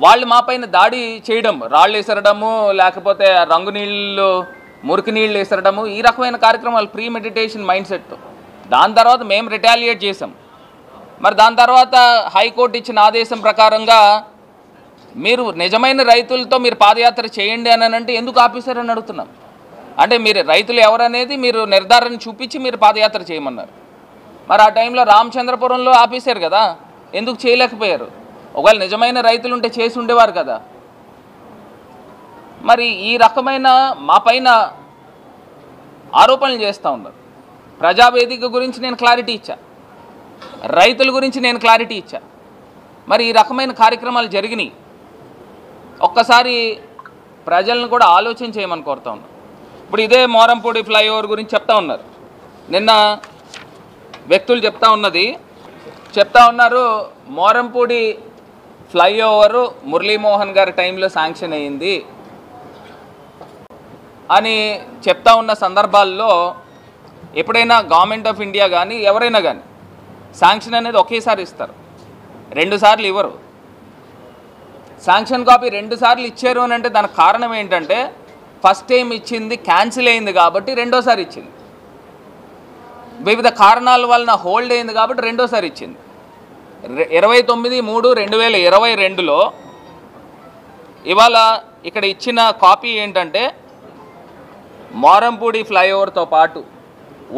వాళ్ళు మా పైన దాడి చేయడం, రాళ్ళు వేసరడము, లేకపోతే రంగు నీళ్ళు మురికి నీళ్ళు వేసరడము, ఈ రకమైన కార్యక్రమాలు ప్రీ మెడిటేషన్ మైండ్ సెట్తో. దాని తర్వాత మేము రిటాలియేట్ చేసాం. మరి దాని తర్వాత హైకోర్టు ఇచ్చిన ఆదేశం ప్రకారంగా మీరు నిజమైన రైతులతో మీరు పాదయాత్ర చేయండి అని అంటే ఎందుకు ఆపేశారని అడుగుతున్నాం. అంటే మీరు రైతులు ఎవరనేది మీరు నిర్ధారణ చూపించి మీరు పాదయాత్ర చేయమన్నారు. మరి ఆ టైంలో రామచంద్రపురంలో ఆపేశారు కదా, ఎందుకు చేయలేకపోయారు? ఒకవేళ నిజమైన రైతులు ఉంటే చేసి ఉండేవారు కదా. మరి ఈ రకమైన మా పైన ఆరోపణలు చేస్తూ ఉన్నారు. ప్రజావేదిక గురించి నేను క్లారిటీ ఇచ్చా, రైతుల గురించి నేను క్లారిటీ ఇచ్చా. మరి ఈ రకమైన కార్యక్రమాలు జరిగినాయి. ఒక్కసారి ప్రజలను కూడా ఆలోచన చేయమని కోరుతా ఉన్నాను. ఇప్పుడు ఇదే మోరంపూడి ఫ్లైఓవర్ గురించి చెప్తా ఉన్నారు. నిన్న వ్యక్తులు చెప్తా ఉన్నారు మోరంపూడి ఫ్లైఓవరు మురళీమోహన్ గారి టైంలో శాంక్షన్ అయ్యింది అని చెప్తా ఉన్న సందర్భాల్లో ఎప్పుడైనా గవర్నమెంట్ ఆఫ్ ఇండియా కానీ ఎవరైనా కానీ శాంక్షన్ అనేది ఒకేసారి ఇస్తారు, 2 సార్లు ఇవ్వరు. శాంక్షన్ కాపీ 2 సార్లు ఇచ్చారు అని అంటే దానికి కారణం ఏంటంటే ఫస్ట్ టైం ఇచ్చింది క్యాన్సిల్ అయింది కాబట్టి రెండోసారి ఇచ్చింది, వివిధ కారణాల వలన హోల్డ్ అయింది కాబట్టి రెండోసారి ఇచ్చింది. 29/3/2022లో ఇవాళ ఇక్కడ ఇచ్చిన కాపీ ఏంటంటే మోరంపూడి ఫ్లైఓవర్తో పాటు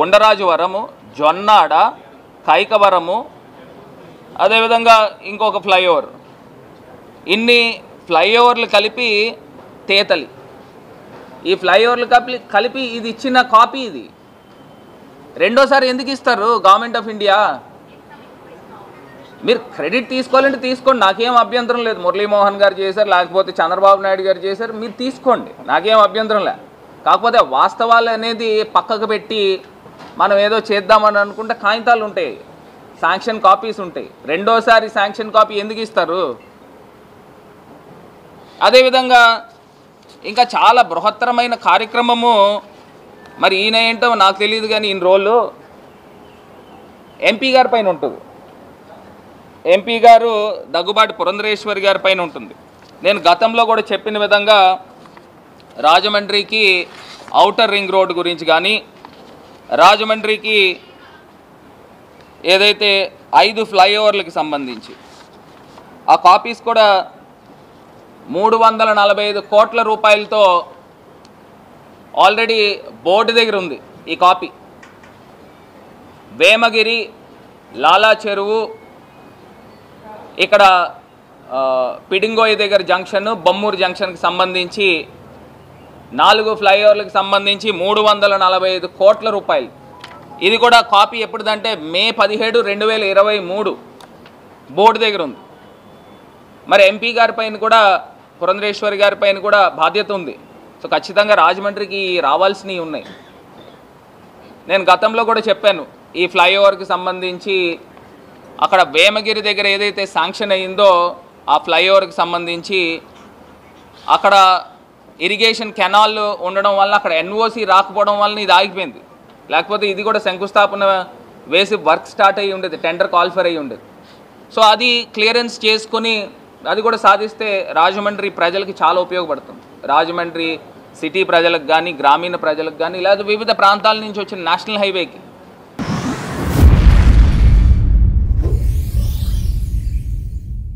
ఉండరాజువరము, జొన్నాడ, కైకవరము, అదేవిధంగా ఇంకొక ఫ్లైఓవర్, ఇన్ని ఫ్లైఓవర్లు కలిపి తేతలి, ఈ ఫ్లైఓవర్లు కలిపి ఇది ఇచ్చిన కాపీ. ఇది రెండోసారి ఎందుకు ఇస్తారు గవర్నమెంట్ ఆఫ్ ఇండియా? మీరు క్రెడిట్ తీసుకోవాలంటే తీసుకోండి, నాకేం అభ్యంతరం లేదు. మురళీమోహన్ గారు చేశారు, లేకపోతే చంద్రబాబు నాయుడు గారు చేశారు, మీరు తీసుకోండి, నాకేం అభ్యంతరం లేదు. కాకపోతే వాస్తవాలు అనేది పక్కకు పెట్టి మనం ఏదో చేద్దామని అనుకుంటే కాగితాలు ఉంటాయి, శాంక్షన్ కాపీస్ ఉంటాయి. రెండోసారి శాంక్షన్ కాపీ ఎందుకు ఇస్తారు? అదేవిధంగా ఇంకా చాలా బృహత్తరమైన కార్యక్రమము, మరి ఈయన ఏంటో నాకు తెలియదు కానీ ఈయన రోలు ఎంపీ గారి పైన ఉంటుంది. ఎంపీ గారు దగ్గుబాటి పురంధరేశ్వరి గారి పైన ఉంటుంది. నేను గతంలో కూడా చెప్పిన విధంగా రాజమండ్రికి ఔటర్ రింగ్ రోడ్ గురించి కానీ, రాజమండ్రికి ఏదైతే 5 ఫ్లైఓవర్లకు సంబంధించి ఆ కాపీస్ కూడా 345 కోట్ల రూపాయలతో ఆల్రెడీ బోర్డు దగ్గర ఉంది ఈ కాపీ. వేమగిరి, లాలా చెరువు, ఇక్కడ పిడింగోయి దగ్గర జంక్షన్, బొమ్మూరు జంక్షన్కి సంబంధించి 4 ఫ్లైఓవర్లకు సంబంధించి 345 కోట్ల రూపాయలు. ఇది కూడా కాపీ ఎప్పుడుదంటే మే 17, 2023 బోర్డు దగ్గర ఉంది. మరి ఎంపీ గారి పైన కూడా, పురంధరేశ్వరి గారి పైన కూడా బాధ్యత ఉంది. సో ఖచ్చితంగా రాజమండ్రికి రావాల్సినవి ఉన్నాయి. నేను గతంలో కూడా చెప్పాను, ఈ ఫ్లైఓవర్కి సంబంధించి అక్కడ వేమగిరి దగ్గర ఏదైతే శాంక్షన్ అయ్యిందో ఆ ఫ్లైఓవర్కి సంబంధించి అక్కడ ఇరిగేషన్ కెనాల్ ఉండడం వల్ల అక్కడ ఎన్ఓసి రాకపోవడం వల్ల ఇది ఆగిపోయింది. లేకపోతే ఇది కూడా శంకుస్థాపన వేసి వర్క్ స్టార్ట్ అయ్యి ఉండేది, టెండర్ కాల్ఫర్ అయ్యి ఉండేది. సో అది క్లియరెన్స్ చేసుకొని అది కూడా సాధిస్తే రాజమండ్రి ప్రజలకి చాలా ఉపయోగపడుతుంది. రాజమండ్రి సిటీ ప్రజలకు కానీ, గ్రామీణ ప్రజలకు కానీ, లేదా వివిధ ప్రాంతాల నుంచి వచ్చిన నేషనల్ హైవేకి